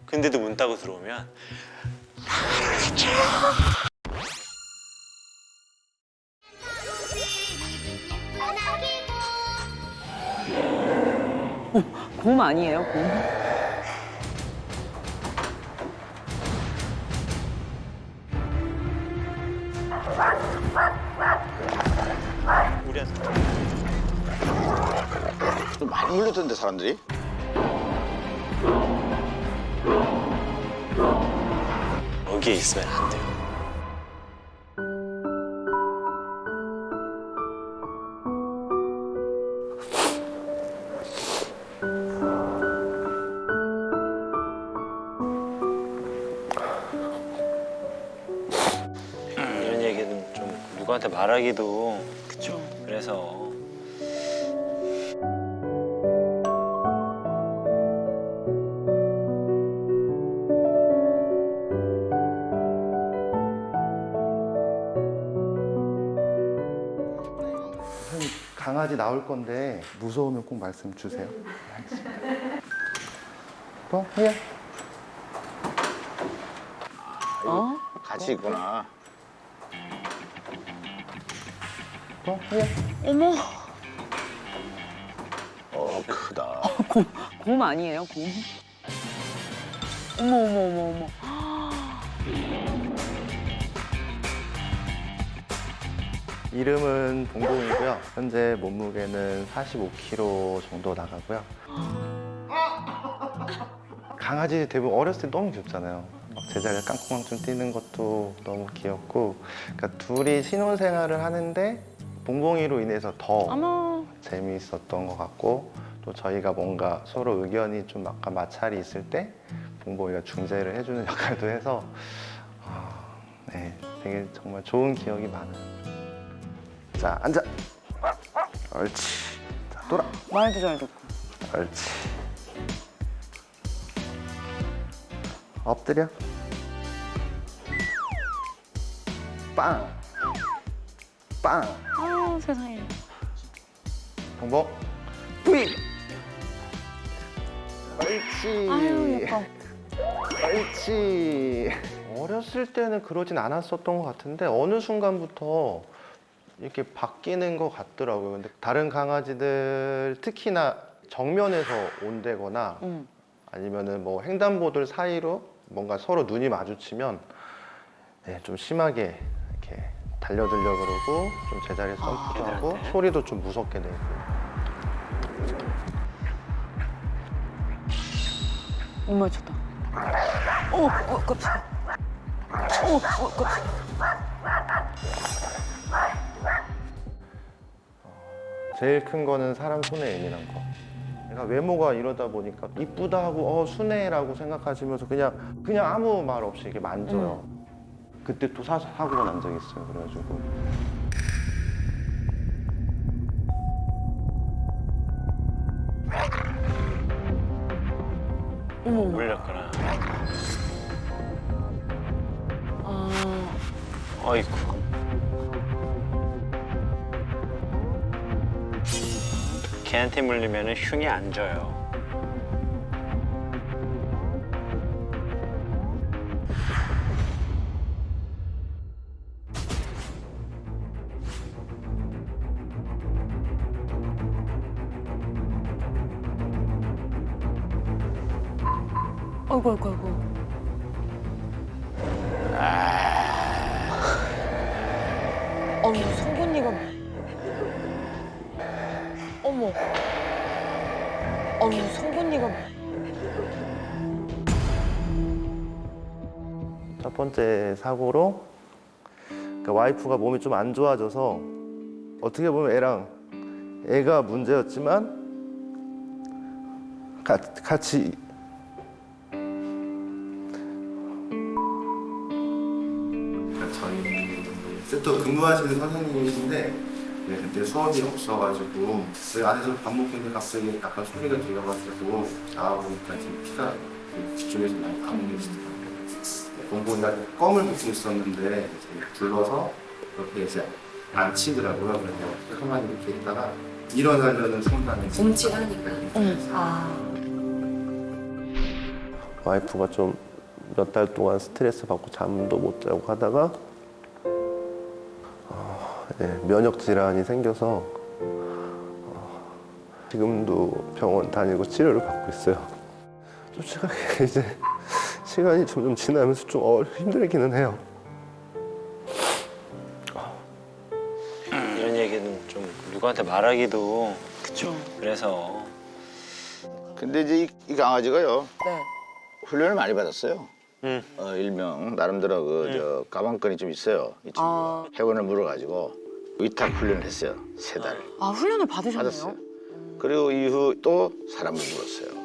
근데도 문 따고 들어오면 곰 아니에요, 곰? 우리한테 좀 많이 물렸던데 사람들이? 여기에 있으면 안 돼요. 이런 얘기는 좀 누구한테 말하기도 그쵸. 그래서 선생님 강아지 나올 건데 무서우면 꼭 말씀 주세요. 뭐? 예. 어? 같이 있구나. 뭐? 예. 어머, 크다. 곰 아니에요, 곰? 어머, 어머, 어머, 어머. 이름은 봉봉이고요. 현재 몸무게는 45kg 정도 나가고요. 강아지 대부분 어렸을 때 너무 귀엽잖아요. 막 제자리에 깡콩깡총 뛰는 것도 너무 귀엽고, 그러니까 둘이 신혼생활을 하는데 봉봉이로 인해서 더 어머. 재미있었던 것 같고, 또 저희가 뭔가 서로 의견이 좀 약간 마찰이 있을 때 봉봉이가 중재를 해주는 역할도 해서 네, 되게 정말 좋은 기억이 많아요. 자, 앉아. 옳지. 자, 돌아. 말도 잘 듣고. 옳지. 엎드려. 빵. 빵. 아, 세상에. 봉봉. 뿌이. 옳지. 아유, 예뻐. 옳지. 어렸을 때는 그러진 않았었던 것 같은데 어느 순간부터 이렇게 바뀌는 것 같더라고요. 근데 다른 강아지들 특히나 정면에서 온다거나 아니면은 뭐 횡단보도 사이로 뭔가 서로 눈이 마주치면 네, 좀 심하게 이렇게 달려들려 그러고 좀 제자리에 서 있기도 하고 소리도 좀 무섭게 내고. 못 맞췄다. 깜짝이야. 깜짝이야. 제일 큰 거는 사람 손에 예민한 거. 내가 외모가 이러다 보니까 이쁘다 하고 순해라고 생각하시면서 그냥 아무 말 없이 이렇게 만져요. 그때 또 사고가 난 적이 있어요. 그래가지고 물렸구나. 어이쿠. 걔한테 물리면은 흉이 안 져요. 아이고, 아이고, 아이고. 어머, 송곳니가. 어머. 어머, 송곳니가. 첫 번째 사고로 그 와이프가 몸이 좀 안 좋아져서 어떻게 보면 애가 문제였지만 같이 저희 센터 근무하시는 선생님이신데 그때 수업이 없어가지고 그 안에서 밥 먹는데 갑자기 약간 소리가 들려가지고 나와보니까 지금 피가 뒤쪽에서 많이 나오고 계시더라고요. 봉봉이가 껌을 먹고 있었는데 이제 불러서 이렇게 이제 안 치더라고요. 그래서 가만히 이렇게 있다가 일어나려는 순간에 움찔하니까. 아. 와이프가 좀 몇 달 동안 스트레스 받고 잠도 못 자고 하다가 면역 질환이 생겨서 지금도 병원 다니고 치료를 받고 있어요. 솔직하게 이제 시간이 점점 지나면서 좀 힘들기는 해요. 이런 얘기는 좀 누구한테 말하기도 그쵸. 그래서 근데 이제 이 강아지가요 네. 훈련을 많이 받았어요. 음. 일명 나름대로 저 가방끈이 좀 있어요. 이 친구가 아. 회원을 물어가지고 위탁 훈련을 했어요. 3달 아, 훈련을 받으셨네요? 받았어요. 그리고 이후 또 사람을 물었어요.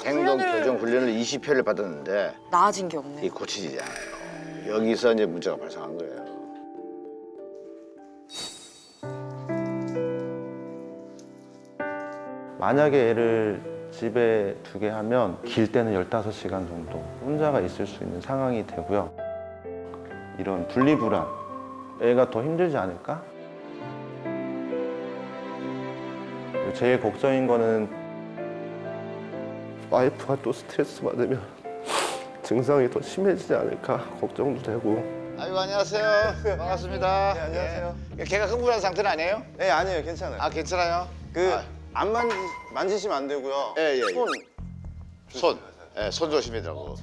행동 교정 훈련을 20회를 받았는데 나아진 게 없네. 이 고치지 않아요. 여기서 이제 문제가 발생한 거예요. 만약에 애를 집에 두게 하면 길 때는 15시간 정도 혼자가 있을 수 있는 상황이 되고요. 이런 분리불안, 애가 더 힘들지 않을까? 제일 걱정인 거는 와이프가 또 스트레스 받으면 증상이 더 심해지지 않을까 걱정도 되고. 아이고 안녕하세요. 반갑습니다. 네, 안녕하세요. 예. 걔가 흥분한 상태는 아니에요? 네, 아니에요. 괜찮아요. 아 괜찮아요? 안 만지시면 안 되고요. 예, 예. 손. 손 조심해라고.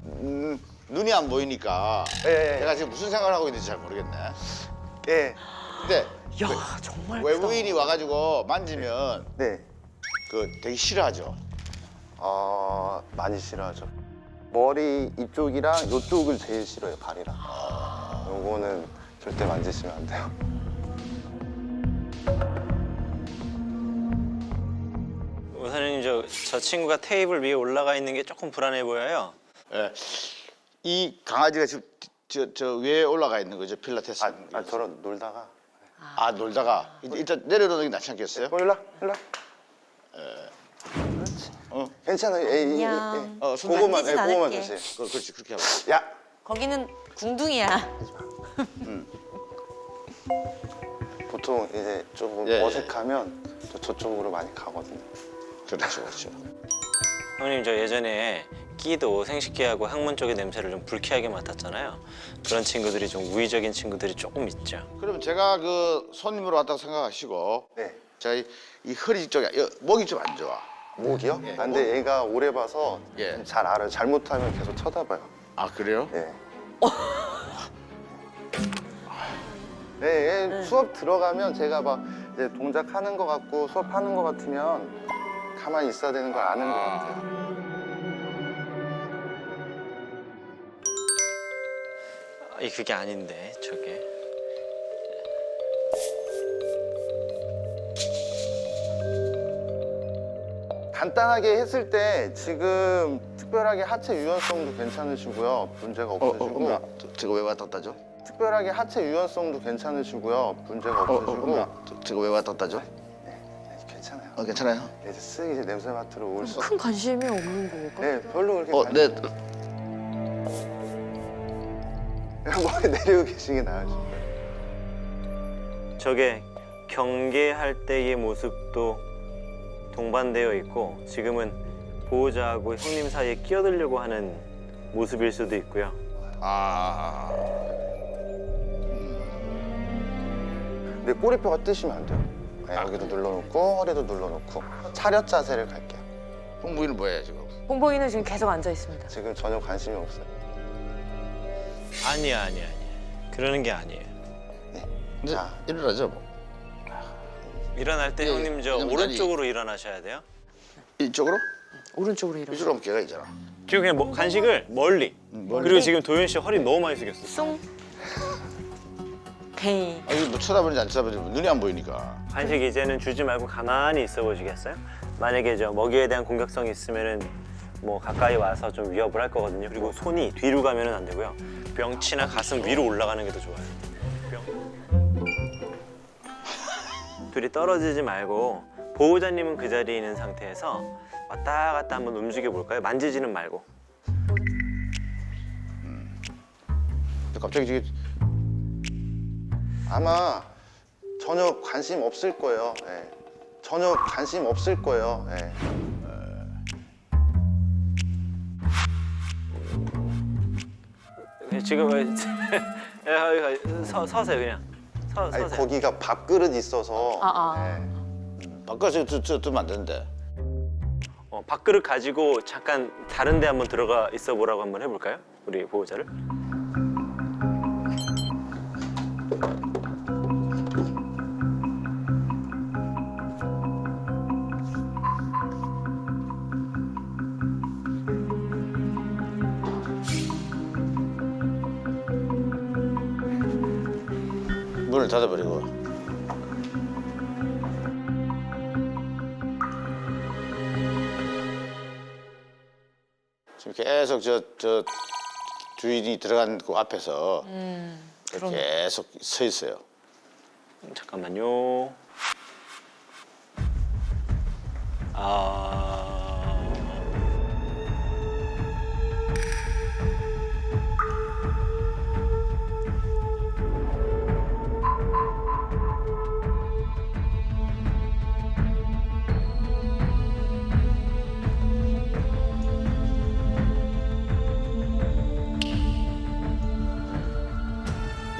눈이 안 보이니까 예, 예. 내가 지금 무슨 생각을 하고 있는지 잘 모르겠네. 예. 근데 야, 정말 크다. 외부인이 와가지고 만지면 네. 되게 싫어하죠. 많이 싫어하죠. 머리 이쪽이랑 이쪽을 제일 싫어요, 발이랑. 요거는 절대 만지시면 안 돼요. 우선은 저 친구가 테이블 위에 올라가 있는 게 조금 불안해 보여요. 예. 이 강아지가 지금 저 위에 올라가 있는 거죠, 필라테스. 저런 놀다가. 놀다가 일단 내려놓는 게 낫지 않겠어요? 일로 와. 그렇지. 괜찮아요. 안녕. 손 그거만, 만지진 그거만 않을게. 주세요. 그렇지 그렇게 하면. 야! 거기는 궁둥이야. 보통 이제 조금 예, 예. 어색하면 또 저쪽으로 많이 가거든요. 그렇죠, 그렇죠. 형님 저 예전에 끼도 생식기하고 항문 쪽의 냄새를 좀 불쾌하게 맡았잖아요. 그런 친구들이 좀 우의적인 친구들이 조금 있죠. 그러면 제가 그 손님으로 왔다고 생각하시고 네. 제가 이 허리 쪽에 목이 좀 안 좋아. 목이요? 예. 근데 얘가 오래 봐서 예. 좀잘 알아요. 잘못하면 계속 쳐다봐요. 아 그래요? 예. 네, 얘 수업 들어가면 제가 막 이제 동작하는 것 같고 수업하는 것 같으면 가만히 있어야 되는 걸 아는 것 같아요. 그게 아닌데 저게. 간단하게 했을 때 지금 특별하게 하체 유연성도 괜찮으시고요. 문제가 없으시고 제가 왜 왔다 갔다죠? 특별하게 하체 유연성도 괜찮으시고요. 문제가 없으시고 제가 왜 왔다 갔다죠? 괜찮아요. 괜찮아요? 이제 쓱 이제 냄새 맡으러 올 수. 큰 관심이 없는 거가? 네, 별로 그렇게 네. 머리 내리고 계시는 게 나으죠. 저게 경계할 때의 모습도 동반되어 있고 지금은 보호자하고 형님 사이에 끼어들려고 하는 모습일 수도 있고요. 근데 꼬리뼈가 뜨시면 안 돼요. 네, 여기도 눌러놓고 허리도 눌러놓고 차렷 자세를 갈게요. 홍부인은 뭐예요 지금? 봉봉이는 지금 계속 앉아 있습니다. 지금 전혀 관심이 없어요. 아니야. 그러는 게 아니에요. 근데 자. 일어나죠 뭐. 일어날 때 예, 형님 저 왜냐면 오른쪽으로 일어나셔야 돼요. 이쪽으로? 오른쪽으로 일어나. 이쪽으로 하면 걔가 있잖아. 지금 그냥 간식을 멀리. 그리고 지금 도현 씨 허리 너무 많이 숙였어. 숭. 베이. 이거 뭐 쳐다보는지 안 쳐다보는지 눈이 안 보이니까. 간식 이제는 주지 말고 가만히 있어 보시겠어요? 만약에 저 먹이에 대한 공격성이 있으면은 뭐 가까이 와서 좀 위협을 할 거거든요. 그리고 손이 뒤로 가면은 안 되고요. 명치나 가슴 위로 올라가는 게 더 좋아요. 둘이 떨어지지 말고 보호자님은 그 자리에 있는 상태에서 왔다 갔다 한번 움직여 볼까요? 만지지는 말고. 근데 갑자기 이게 아마 전혀 관심 없을 거예요. 네. 전혀 관심 없을 거예요. 예. 지금 서세요 그냥. 아니 서세요. 거기가 밥그릇 있어서 예. 바꿔서 뜨면 안 되는데. 밥그릇 가지고 잠깐 다른 데 한번 들어가 있어 보라고 한번 해볼까요? 우리 보호자를. 문을 닫아버리고. 지금 계속 저 주인이 들어간 그 앞에서 계속 서 있어요. 잠깐만요.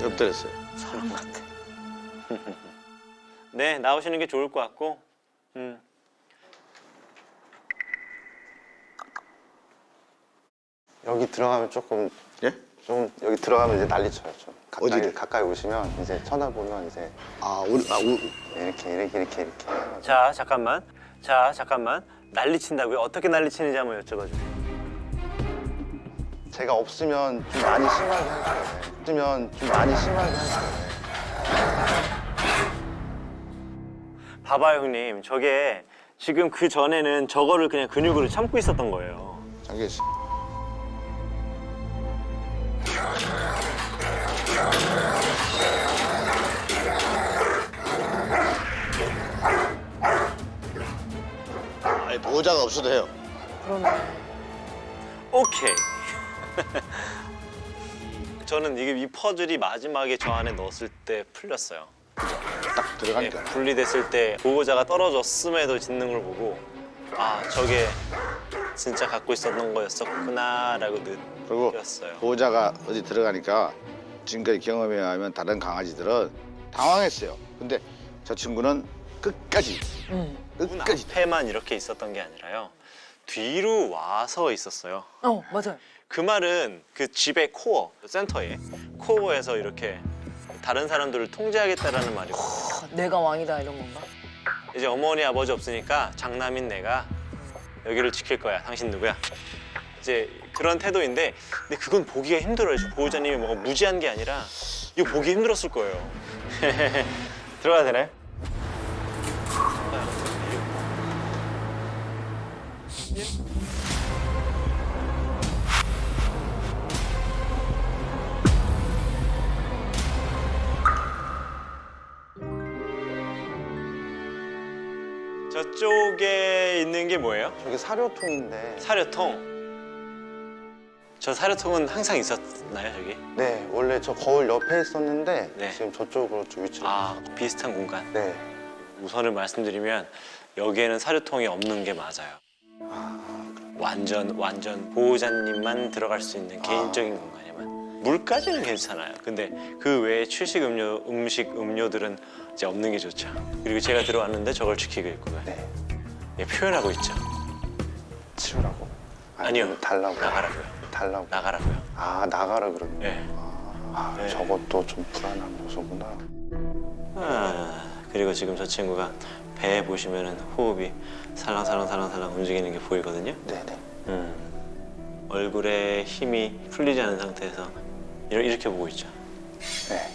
엎드렸어요. 사람 같아. 네, 나오시는 게 좋을 것 같고. 여기 들어가면 조금 예? 좀 여기 들어가면 이제 난리 쳐요. 좀 가까이 어디를? 가까이 오시면 이제 쳐다보면 이제 이렇게 자, 잠깐만. 난리 친다고요? 어떻게 난리 치는지 한번 여쭤봐 주세요. 제가 없으면 좀 많이 심하게 할 거예요. 없으면 좀 많이 심하게 할 거예요. 봐봐요, 형님. 저게 지금 그 전에는 저거를 그냥 근육으로 참고 있었던 거예요. 잠겨있어. 아니 보호자가 없어도 해요. 오케이. 저는 이게 이 퍼즐이 마지막에 저 안에 넣었을 때 풀렸어요. 딱 예, 들어가니까. 분리됐을 때 보호자가 떨어졌음에도 짓는 걸 보고 아, 저게 진짜 갖고 있었던 거였었구나라고 그리고 느꼈어요. 보호자가 어디 들어가니까 지금까지 경험에 의하면 다른 강아지들은 당황했어요. 근데 저 친구는 끝까지 문 앞에만 이렇게 있었던 게 아니라요. 뒤로 와서 있었어요. 맞아요. 그 말은 그 집의 코어, 센터에 코어에서 이렇게 다른 사람들을 통제하겠다라는 말이거든요. 내가 왕이다 이런 건가? 이제 어머니 아버지 없으니까 장남인 내가 여기를 지킬 거야. 당신 누구야? 이제 그런 태도인데 근데 그건 보기가 힘들어요. 보호자님이 뭐가 무지한 게 아니라 이거 보기 힘들었을 거예요. 들어가도 되나요? 저쪽에 있는 게 뭐예요? 저기 사료통인데 사료통. 저 사료통은 항상 있었나요, 저기? 네 원래 저 거울 옆에 있었는데 네. 지금 저쪽으로 좀 위치를 아, 비슷한 공간. 네. 우선을 말씀드리면 여기에는 사료통이 없는 게 맞아요. 완전 보호자님만 들어갈 수 있는 개인적인 공간에만. 물까지는 괜찮아요. 근데 그 외에 출식 음료, 음식, 음료들은 이제 없는 게 좋죠. 그리고 제가 들어왔는데 저걸 지키고 있고요. 네. 예, 표현하고 있죠. 치우라고? 아니요. 달라고? 나가라고요. 달라고? 나가라고요. 아 나가라 그러면. 네. 네. 저것도 좀 불안한 요소구나. 그리고 지금 저 친구가 배에 보시면은 호흡이 살랑살랑 움직이는 게 보이거든요. 네네. 얼굴에 힘이 풀리지 않은 상태에서 이렇게 보고 있죠. 네.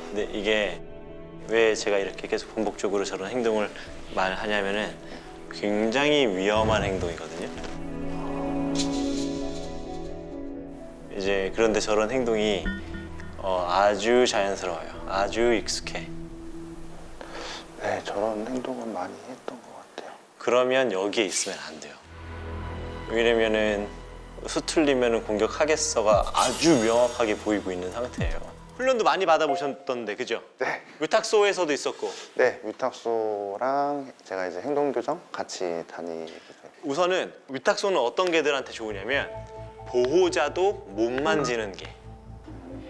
근데 이게 왜 제가 이렇게 계속 반복적으로 저런 행동을 말하냐면은 굉장히 위험한 행동이거든요. 이제 그런데 저런 행동이 아주 자연스러워요. 아주 익숙해. 네 저런 행동은 많이 했던 것 같아요. 그러면 여기에 있으면 안 돼요. 왜냐면은 수틀리면은 공격하겠어가 아주 명확하게 보이고 있는 상태예요. 훈련도 많이 받아보셨던데 그죠? 네. 위탁소에서도 있었고. 네, 위탁소랑 제가 이제 행동교정 같이 다니게 돼요. 우선은 위탁소는 어떤 개들한테 좋으냐면 보호자도 못 만지는 개.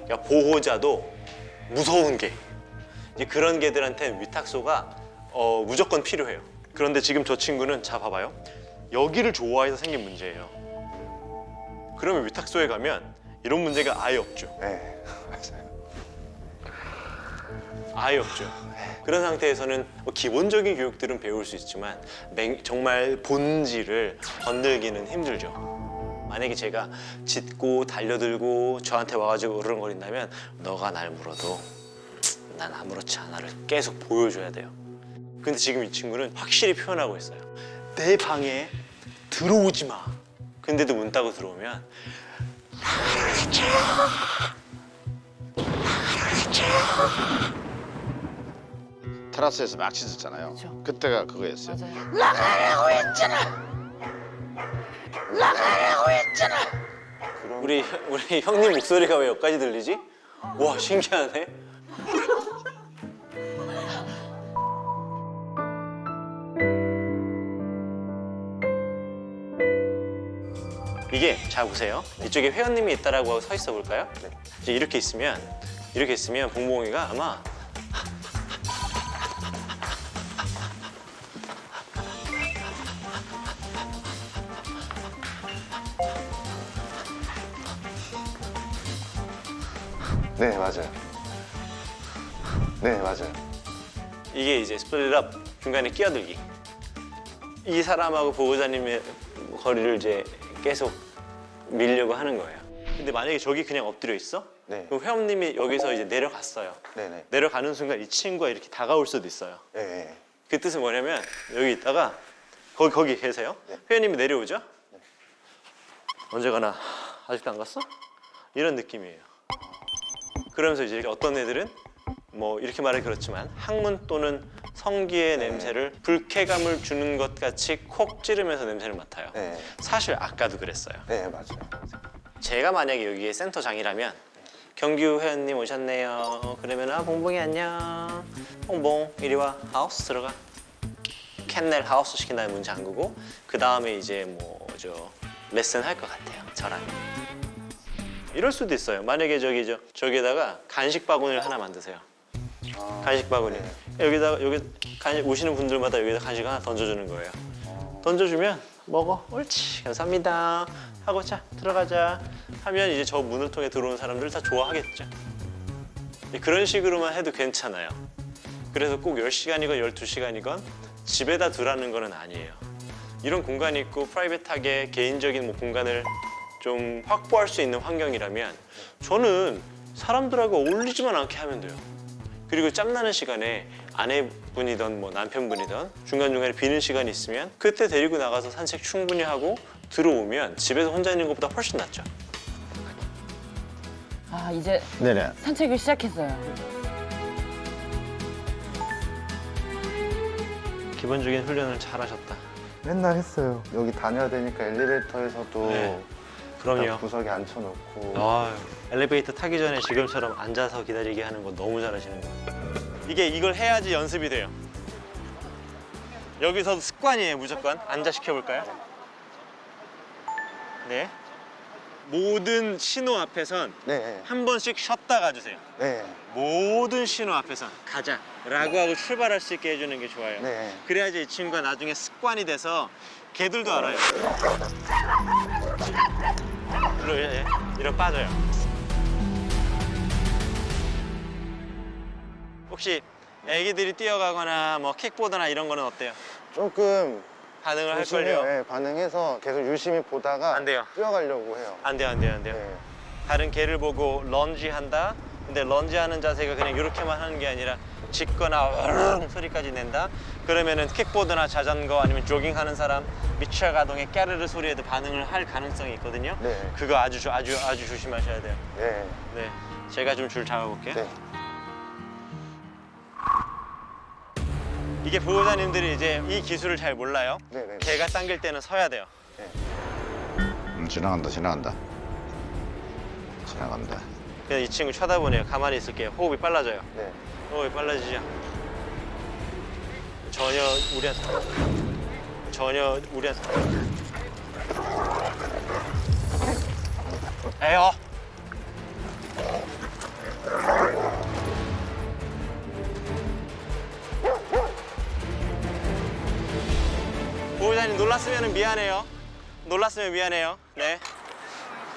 그러니까 보호자도 무서운 개. 이제 그런 개들한테는 위탁소가 무조건 필요해요. 그런데 지금 저 친구는 자 봐봐요. 여기를 좋아해서 생긴 문제예요. 그러면 위탁소에 가면 이런 문제가 아예 없죠. 네, 맞아요. 아예 없죠. 그런 상태에서는 뭐 기본적인 교육들은 배울 수 있지만 정말 본질을 건들기는 힘들죠. 만약에 제가 짖고 달려들고 저한테 와가지고 으르렁거린다면 너가 날 물어도 난 아무렇지 않아를 계속 보여줘야 돼요. 근데 지금 이 친구는 확실히 표현하고 있어요. 내 방에 들어오지 마. 근데도 문 따고 들어오면 테라스에서 막 짖었잖아요. 그렇죠. 그때가 그거였어요. 맞아요. 우리 형님 목소리가 왜 여기까지 들리지? 와 신기하네. 이게 자 보세요. 이쪽에 회원님이 있다라고 하고 서 있어 볼까요? 이제 이렇게 있으면 봉봉이가 아마 네, 맞아요. 네, 맞아요. 이게 이제 스플릿업 중간에 끼어들기. 이 사람하고 보호자님의 거리를 이제 계속 밀려고 하는 거예요. 근데 만약에 저기 그냥 엎드려 있어? 네. 그럼 회원님이 여기서 이제 내려갔어요. 네네. 내려가는 순간 이 친구가 이렇게 다가올 수도 있어요. 네, 네. 그 뜻은 뭐냐면 여기 있다가 거기 계세요. 네. 회원님이 내려오죠? 언제 가나? 아직도 안 갔어? 이런 느낌이에요. 그러면서 이제 어떤 애들은 뭐 이렇게 말하기 그렇지만 항문 또는 성기의 냄새를 불쾌감을 주는 것 같이 콕 찌르면서 냄새를 맡아요. 네. 사실 아까도 그랬어요. 네, 맞아요. 제가 만약에 여기에 센터장이라면 경규 회원님 오셨네요. 그러면 아 봉봉이 안녕. 봉봉 이리 와. 하우스 들어가. 캔넬 하우스 시킨 다음에 문 잠그고 그 다음에 이제 뭐 저 레슨 할 것 같아요. 저랑. 이럴 수도 있어요. 만약에 저기에다가 간식 바구니를 하나 만드세요. 간식 바구니. 여기다가 여기 오시는 분들마다 여기다 간식 하나 던져주는 거예요. 던져주면 먹어. 옳지. 감사합니다. 하고 자 들어가자 하면 이제 저 문을 통해 들어오는 사람들 다 좋아하겠죠. 그런 식으로만 해도 괜찮아요. 그래서 꼭 10시간이건 12시간이건 집에다 두라는 거는 아니에요. 이런 공간이 있고 프라이빗하게 개인적인 뭐 공간을 좀 확보할 수 있는 환경이라면 저는 사람들하고 어울리지만 않게 하면 돼요. 그리고 짬나는 시간에 아내분이든 뭐 남편분이든 중간중간에 비는 시간이 있으면 그때 데리고 나가서 산책 충분히 하고 들어오면 집에서 혼자 있는 것보다 훨씬 낫죠. 아 이제 네네. 산책을 시작했어요. 기본적인 훈련을 잘 하셨다. 맨날 했어요. 여기 다녀야 되니까 엘리베이터에서도 네. 그럼요. 구석에 앉혀놓고 엘리베이터 타기 전에 지금처럼 앉아서 기다리게 하는 거 너무 잘하시는 거예요. 이걸 해야지 연습이 돼요. 여기서도 습관이에요, 무조건. 앉아 시켜볼까요? 네. 모든 신호 앞에선 네, 한 번씩 쉬었다 가주세요. 네, 모든 신호 앞에선 가자 라고 하고 출발할 수 있게 해주는 게 좋아요. 네. 그래야지 이 친구가 나중에 습관이 돼서 걔들도 알아요. 이리로 빠져요. 혹시 애기들이 뛰어가거나 뭐 킥보드나 이런 거는 어때요? 조금 반응을 할 조심히, 걸요? 네, 반응해서 계속 유심히 보다가 안 돼요. 뛰어가려고 해요. 안 돼요. 네. 다른 개를 보고 런지 한다? 근데 런지 하는 자세가 그냥 이렇게만 하는 게 아니라 짖거나 으르릉 소리까지 낸다? 그러면은 킥보드나 자전거 아니면 조깅하는 사람 미쳐 가동의 깨르르 소리에도 반응을 할 가능성이 있거든요. 네. 그거 아주 조심하셔야 돼요. 네. 네, 제가 좀 줄 잡아볼게요. 네. 이게 보호자님들이 이제 이 기술을 잘 몰라요. 네. 개가 당길 때는 서야 돼요. 지나간다. 지나간다. 그냥 이 친구 쳐다보네요. 가만히 있을게요. 호흡이 빨라져요. 네. 호흡이 빨라지죠. 전혀 우리한테 에요. 보호자님 놀랐으면 미안해요. 놀랐으면 미안해요. 네.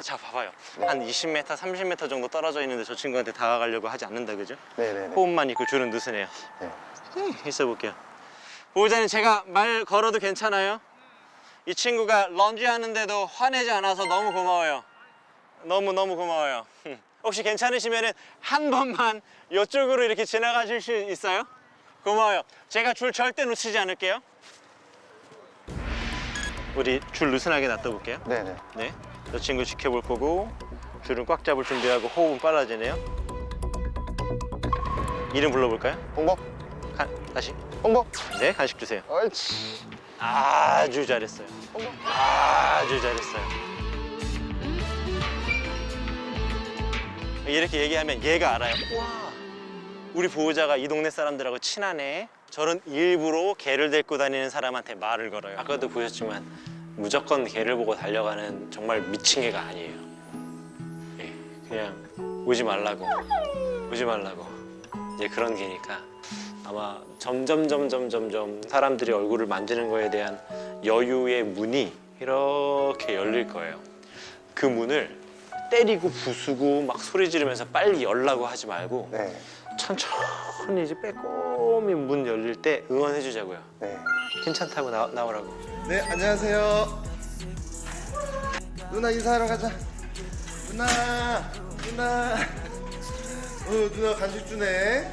자, 봐봐요. 한 20m, 30m 정도 떨어져 있는데 저 친구한테 다가가려고 하지 않는다, 그죠? 네네네. 호흡만 있고 줄은 느슨해요. 네. 있어 볼게요. 보호자님, 제가 말 걸어도 괜찮아요? 이 친구가 런지 하는데도 화내지 않아서 너무 고마워요. 너무너무 고마워요. 혹시 괜찮으시면 한 번만 이쪽으로 이렇게 지나가실 수 있어요? 고마워요. 제가 줄 절대 놓치지 않을게요. 우리 줄 느슨하게 놔둬볼게요. 네네. 네, 저 친구 지켜볼 거고 줄은 꽉 잡을 준비하고 호흡은 빨라지네요. 이름 불러볼까요? 홍보. 다시. 홍보. 네, 간식 주세요. 옳지. 아주 잘했어요. 아주 잘했어요. 이렇게 얘기하면 얘가 알아요. 와, 우리 보호자가 이 동네 사람들하고 친하네. 저런 일부러 개를 데리고 다니는 사람한테 말을 걸어요. 아까도 보셨지만 무조건 개를 보고 달려가는 정말 미친 개가 아니에요. 예, 그냥 오지 말라고 이제 그런 개니까 아마 점점 사람들이 얼굴을 만지는 거에 대한 여유의 문이 이렇게 열릴 거예요. 그 문을 때리고 부수고 막 소리 지르면서 빨리 열라고 하지 말고 네. 천천히 이제 빼꼼히 문 열릴 때 응원해 주자고요. 네. 괜찮다고 나오라고. 네, 안녕하세요. 누나 인사하러 가자. 누나. 누나 간식 주네.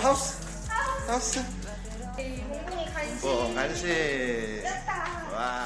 하우스. 간식. 와.